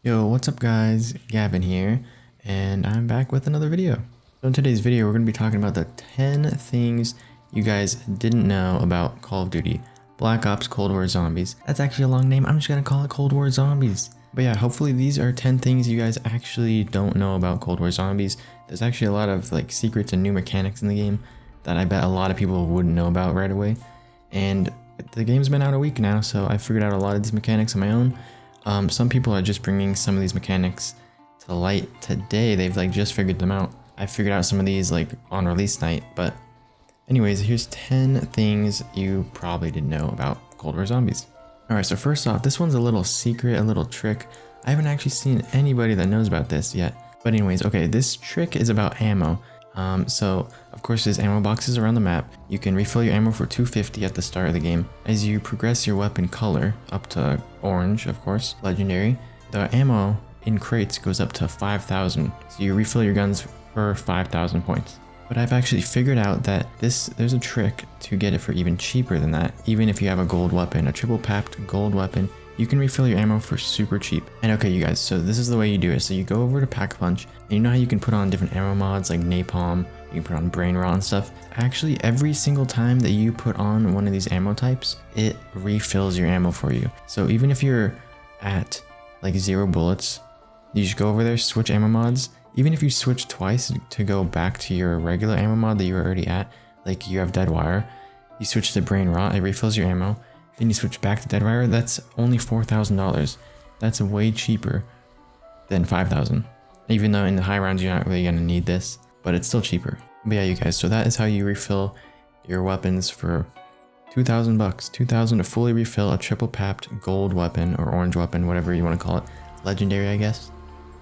Yo, what's up guys? Gavin here, and I'm back with another video. So in today's video, we're going to be talking about the 10 things you guys didn't know about Call of Duty Black Ops Cold War Zombies. That's actually a long name, I'm just going to call it Cold War Zombies. But yeah, hopefully these are 10 things you guys actually don't know about Cold War Zombies. There's actually a lot of like secrets and new mechanics in the game that I bet a lot of people wouldn't know about right away. And the game's been out a week now, so I figured out a lot of these mechanics on my own. Some people are just bringing some of these mechanics to light today. They've like just figured them out. I figured out some of these like on release night, but anyways, here's 10 things you probably didn't know about Cold War Zombies. Alright, so first off, this one's a little secret, a little trick. I haven't actually seen anybody that knows about this yet. But anyways, okay, this trick is about ammo. So of course there's ammo boxes around the map. You can refill your ammo for 250 at the start of the game. As you progress your weapon color up to orange, of course, legendary, the ammo in crates goes up to 5,000. So you refill your guns for 5,000 points. But I've actually figured out that there's a trick to get it for even cheaper than that. Even if you have a gold weapon, a triple papped gold weapon, you can refill your ammo for super cheap. And okay, you guys, so this is the way you do it. So you go over to Pack Punch, and you know how you can put on different ammo mods like Napalm, you can put on Brain Rot and stuff. Actually, every single time that you put on one of these ammo types, it refills your ammo for you. So even if you're at like 0 bullets, you just go over there, switch ammo mods. Even if you switch twice to go back to your regular ammo mod that you were already at, like you have Dead Wire, you switch to Brain Rot, it refills your ammo. Then you switch back to Dead Wire, that's only $4,000. That's way cheaper than 5,000. Even though in the high rounds you're not really gonna need this, but it's still cheaper. But yeah, you guys, so that is how you refill your weapons for 2,000 bucks. 2,000 to fully refill a triple papped gold weapon or orange weapon, whatever you want to call it. Legendary, I guess.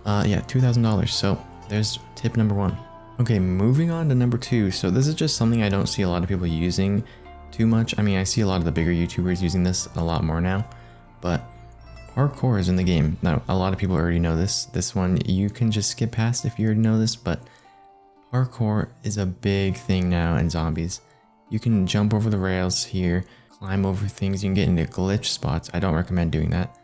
Yeah, $2,000. So there's tip number 1. Okay, moving on to number 2. So this is just something I don't see a lot of people using too much. I mean, I see a lot of the bigger YouTubers using this a lot more now, but parkour is in the game. Now, a lot of people already know this. This one you can just skip past if you already know this, but parkour is a big thing now in zombies. You can jump over the rails here, climb over things, you can get into glitch spots. I don't recommend doing that,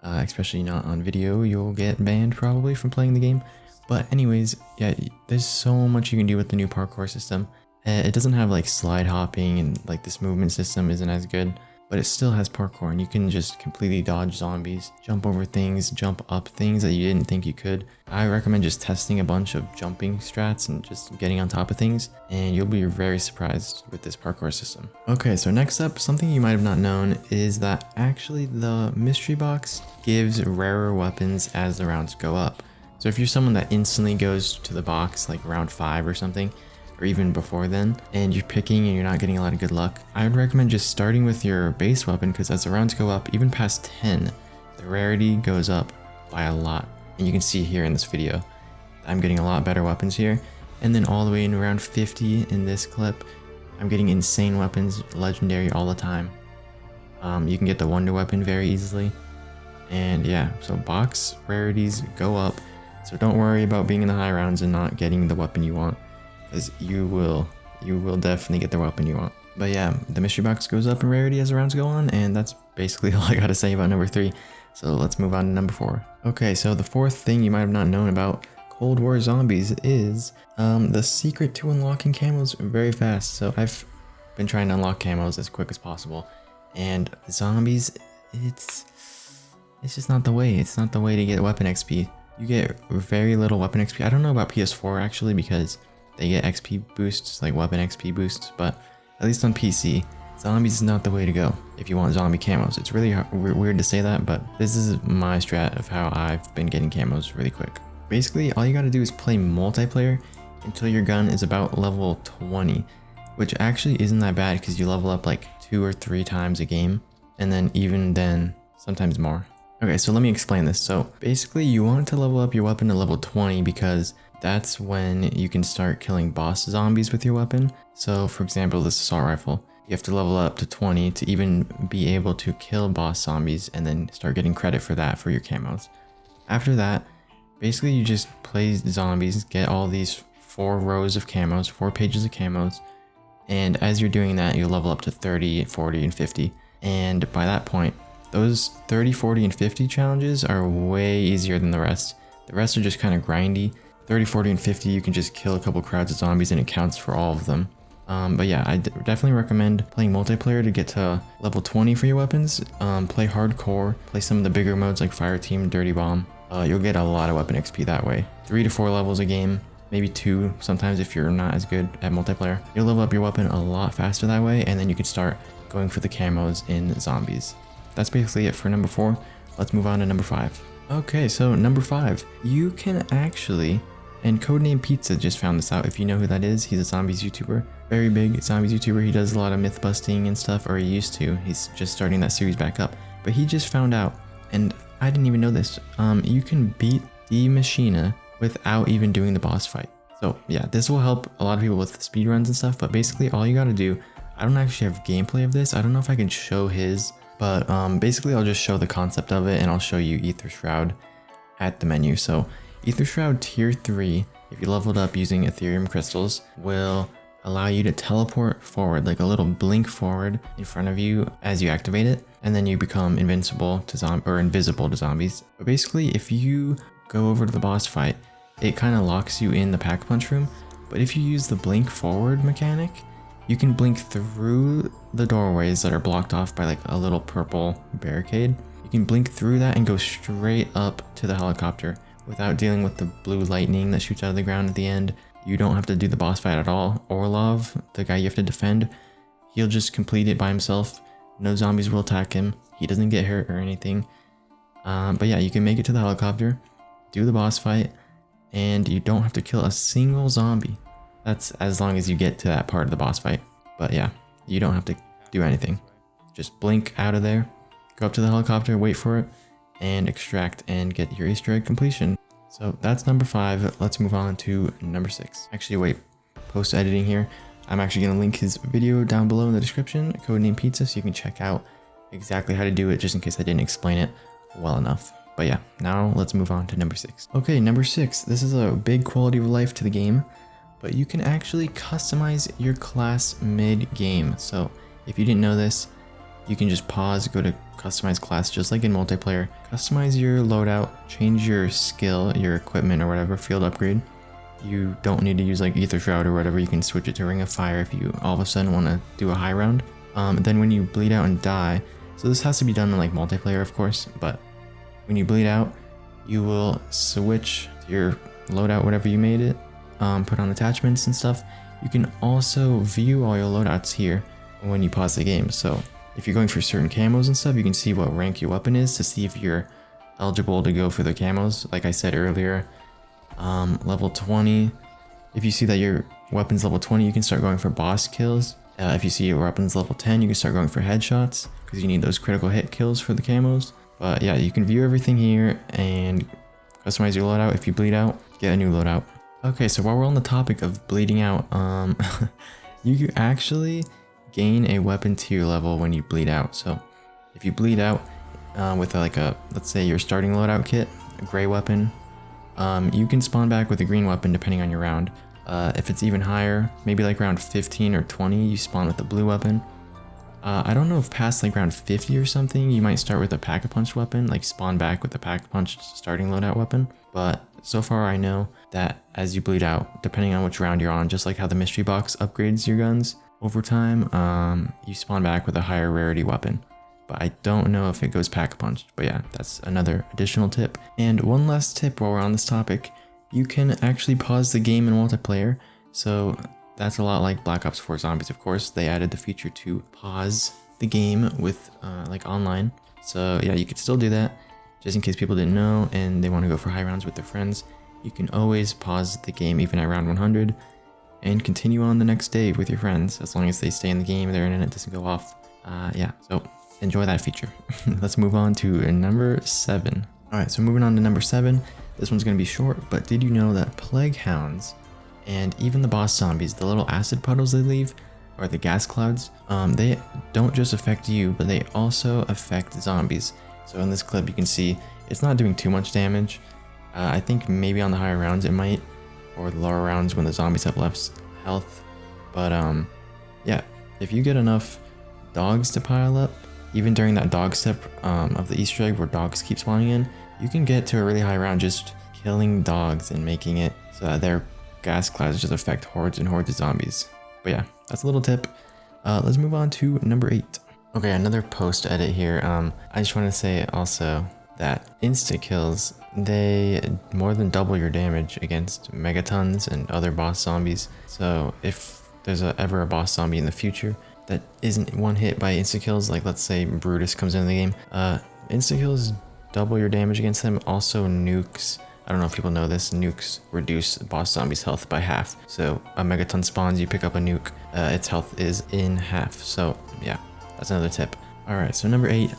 especially not on video. You'll get banned probably from playing the game. But anyways, yeah, there's so much you can do with the new parkour system. It doesn't have like slide hopping, and like this movement system isn't as good, but it still has parkour and you can just completely dodge zombies, jump over things, jump up things that you didn't think you could. I recommend just testing a bunch of jumping strats and just getting on top of things, and you'll be very surprised with this parkour system. Okay, so next up, something you might have not known is that actually the mystery box gives rarer weapons as the rounds go up. So if you're someone that instantly goes to the box like round 5 or something, or even before then, and you're picking and you're not getting a lot of good luck, I would recommend just starting with your base weapon, because as the rounds go up, even past 10, the rarity goes up by a lot. And you can see here in this video, I'm getting a lot better weapons here. And then all the way in around 50 in this clip, I'm getting insane weapons, legendary all the time. You can get the wonder weapon very easily. And yeah, so box rarities go up. So don't worry about being in the high rounds and not getting the weapon you want, because you will definitely get the weapon you want. But yeah, the mystery box goes up in rarity as the rounds go on, and that's basically all I gotta say about number 3. So let's move on to number 4. Okay, so the 4th thing you might have not known about Cold War Zombies is the secret to unlocking camos very fast. So I've been trying to unlock camos as quick as possible, and zombies, it's just not the way. It's not the way to get weapon XP. You get very little weapon XP. I don't know about PS4 actually, because they get XP boosts, like weapon XP boosts, but at least on PC, zombies is not the way to go if you want zombie camos. It's really weird to say that, but this is my strat of how I've been getting camos really quick. Basically, all you gotta do is play multiplayer until your gun is about level 20, which actually isn't that bad because you level up like 2 or 3 times a game, and then even then, sometimes more. Okay, so let me explain this. So basically, you want to level up your weapon to level 20 because that's when you can start killing boss zombies with your weapon. So for example, this assault rifle, you have to level up to 20 to even be able to kill boss zombies and then start getting credit for that for your camos. After that, basically you just play zombies, get all these 4 rows of camos, 4 pages of camos, and as you're doing that, you'll level up to 30, 40, and 50. And by that point, Those 30, 40, and 50 challenges are way easier than the rest. The rest are just kind of grindy. 30, 40, and 50, you can just kill a couple crowds of zombies and it counts for all of them. But yeah, I definitely recommend playing multiplayer to get to level 20 for your weapons. Play hardcore, play some of the bigger modes like Fire Team, Dirty Bomb. You'll get a lot of weapon XP that way. 3 to 4 levels a game, maybe 2 sometimes if you're not as good at multiplayer. You'll level up your weapon a lot faster that way, and then you can start going for the camos in zombies. That's basically it for number 4. Let's move on to number 5. Okay, so number 5, you can actually, and Codename Pizza just found this out. If you know who that is, he's a zombies YouTuber. Very big zombies YouTuber. He does a lot of myth busting and stuff, or he used to. He's just starting that series back up. But he just found out, and I didn't even know this, you can beat the Machina without even doing the boss fight. So yeah, this will help a lot of people with speedruns and stuff, but basically all you gotta do, I don't actually have gameplay of this. I don't know if I can show his, but basically I'll just show the concept of it, and I'll show you Ether Shroud at the menu. So Ether Shroud tier 3, if you leveled up using Ethereum crystals, will allow you to teleport forward, like a little blink forward in front of you as you activate it, and then you become invisible to zombies. But basically, if you go over to the boss fight, it kind of locks you in the Pack-a-Punch room. But if you use the blink forward mechanic, you can blink through the doorways that are blocked off by like a little purple barricade. You can blink through that and go straight up to the helicopter without dealing with the blue lightning that shoots out of the ground at the end. You don't have to do the boss fight at all. Orlov, the guy you have to defend, he'll just complete it by himself. No zombies will attack him. He doesn't get hurt or anything. But yeah, you can make it to the helicopter, do the boss fight, and you don't have to kill a single zombie. That's as long as you get to that part of the boss fight. But yeah, you don't have to do anything. Just blink out of there, go up to the helicopter, wait for it, and extract and get your Easter egg completion. So that's number 5. Let's move on to number 6. Actually, wait, post editing here. I'm actually going to link his video down below in the description, Codename Pizza, so you can check out exactly how to do it, just in case I didn't explain it well enough. But yeah, now let's move on to number 6. Okay, number 6. This is a big quality of life to the game, but you can actually customize your class mid-game. So if you didn't know this, you can just pause, go to customize class, just like in multiplayer. Customize your loadout, change your skill, your equipment or whatever, field upgrade. You don't need to use like Ether Shroud or whatever. You can switch it to Ring of Fire if you all of a sudden want to do a high round. Then when you bleed out and die, so this has to be done in like multiplayer of course, but when you bleed out, you will switch to your loadout, whatever you made it, put on attachments and stuff. You can also view all your loadouts here when you pause the game. So if you're going for certain camos and stuff, you can see what rank your weapon is to see if you're eligible to go for the camos. Like I said earlier, level 20, if you see that your weapon's level 20, you can start going for boss kills. If you see your weapon's level 10, you can start going for headshots because you need those critical hit kills for the camos. But yeah, you can view everything here and customize your loadout. If you bleed out, get a new loadout. Okay, so while we're on the topic of bleeding out, you can actually gain a weapon tier level when you bleed out. So if you bleed out with let's say your starting loadout kit, a gray weapon, you can spawn back with a green weapon depending on your round. If it's even higher, maybe like round 15 or 20, you spawn with the blue weapon. I don't know if past like round 50 or something, you might start with a Pack-a-Punch weapon, like spawn back with the Pack-a-Punch starting loadout weapon. But so far I know that as you bleed out, depending on which round you're on, just like how the mystery box upgrades your guns over time, you spawn back with a higher rarity weapon. But I don't know if it goes Pack-a-Punch. But yeah, that's another additional tip. And one last tip while we're on this topic, you can actually pause the game in multiplayer. So that's a lot like Black Ops 4 Zombies, of course. They added the feature to pause the game with like online. So yeah, you could still do that just in case people didn't know and they want to go for high rounds with their friends. You can always pause the game even at round 100 and continue on the next day with your friends as long as they stay in the game, their internet doesn't go off. Yeah, so enjoy that feature. Let's move on to number 7. Alright, so moving on to number 7. This one's going to be short, but did you know that Plague Hounds and even the boss zombies, the little acid puddles they leave, or the gas clouds, they don't just affect you, but they also affect zombies. So in this clip you can see it's not doing too much damage. I think maybe on the higher rounds it might, or the lower rounds when the zombies have less health. But yeah, if you get enough dogs to pile up, even during that dog step of the Easter egg where dogs keep spawning in, you can get to a really high round just killing dogs and making it so that their gas clouds just affect hordes and hordes of zombies. But yeah, that's a little tip. Let's move on to number 8. Okay, another post edit here. I just want to say also that insta kills, they more than double your damage against megatons and other boss zombies. So if there's ever a boss zombie in the future that isn't one hit by insta kills, like let's say Brutus comes into the game, insta kills double your damage against them. Also nukes, I don't know if people know this, nukes reduce boss zombies health by half. So a megaton spawns, you pick up a nuke, its health is in half. So yeah, that's another tip. All right, so number 8,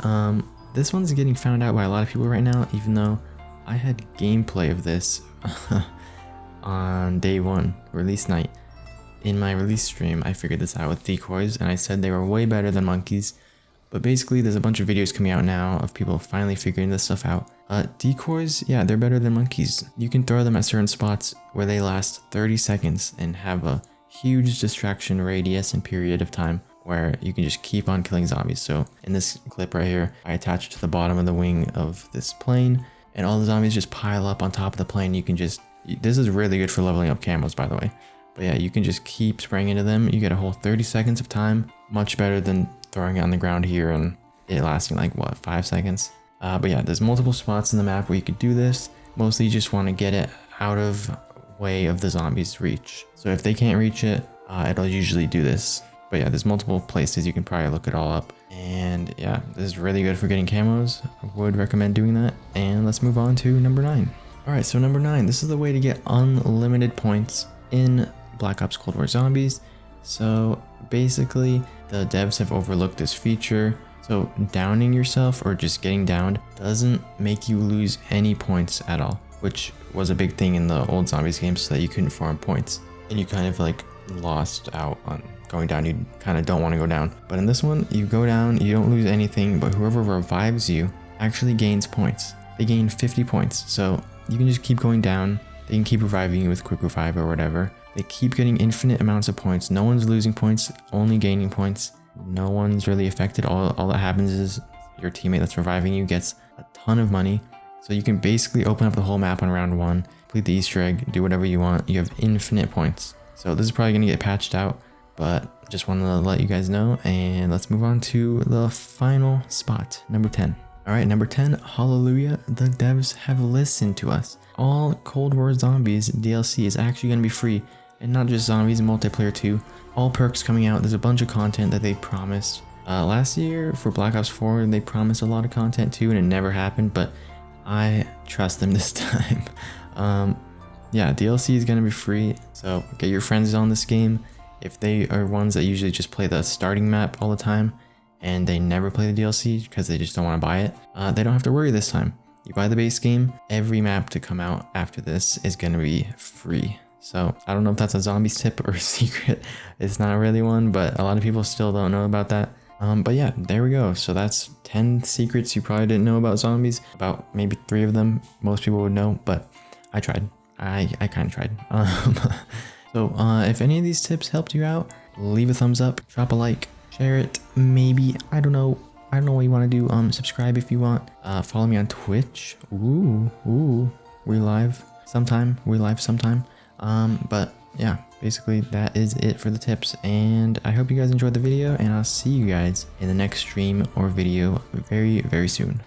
this one's getting found out by a lot of people right now, even though I had gameplay of this on day 1, release night. In my release stream, I figured this out with Decoys, and I said they were way better than monkeys. But basically, there's a bunch of videos coming out now of people finally figuring this stuff out. Decoys, yeah, they're better than monkeys. You can throw them at certain spots where they last 30 seconds and have a huge distraction radius and period of time where you can just keep on killing zombies. So in this clip right here, I attached to the bottom of the wing of this plane, and all the zombies just pile up on top of the plane. You can just, this is really good for leveling up camos, by the way. But yeah, you can just keep spraying into them. You get a whole 30 seconds of time, much better than throwing it on the ground here and it lasting like what, 5 seconds. But yeah, there's multiple spots in the map where you could do this. Mostly you just want to get it out of way of the zombies' reach. So if they can't reach it, it'll usually do this. But yeah, there's multiple places you can probably look it all up. And yeah, this is really good for getting camos. I would recommend doing that. And let's move on to number 9. All right, so number 9, this is the way to get unlimited points in Black Ops Cold War Zombies. So basically, the devs have overlooked this feature. So downing yourself or just getting downed doesn't make you lose any points at all, which was a big thing in the old Zombies games, so that you couldn't farm points. And you kind of like lost out on going down. You kind of don't want to go down. But in this one, you go down, you don't lose anything, but whoever revives you actually gains points. They gain 50 points. So you can just keep going down. They can keep reviving you with quick revive or whatever. They keep getting infinite amounts of points. No one's losing points, only gaining points. No one's really affected. All that happens is your teammate that's reviving you gets a ton of money. So you can basically open up the whole map on round 1, complete the Easter egg, do whatever you want. You have infinite points. So this is probably going to get patched out, but just wanted to let you guys know. And let's move on to the final spot, number 10. All right, number 10, hallelujah, the devs have listened to us. All Cold War Zombies DLC is actually going to be free, and not just zombies and multiplayer too. All perks coming out. There's a bunch of content that they promised. Last year for Black Ops 4, they promised a lot of content too, and it never happened, but I trust them this time. Yeah, DLC is going to be free, so get your friends on this game. If they are ones that usually just play the starting map all the time, and they never play the DLC because they just don't want to buy it, they don't have to worry this time. You buy the base game, every map to come out after this is going to be free. So I don't know if that's a zombies tip or a secret. It's not really one, but a lot of people still don't know about that. But yeah, there we go. So that's 10 secrets you probably didn't know about zombies. About maybe 3 of them most people would know, but I tried. I kind of tried. So if any of these tips helped you out, leave a thumbs up, drop a like, share it, maybe, I don't know what you want to do. Subscribe if you want. Follow me on Twitch. Ooh, we live sometime. But yeah, basically that is it for the tips, and I hope you guys enjoyed the video, and I'll see you guys in the next stream or video very, very soon.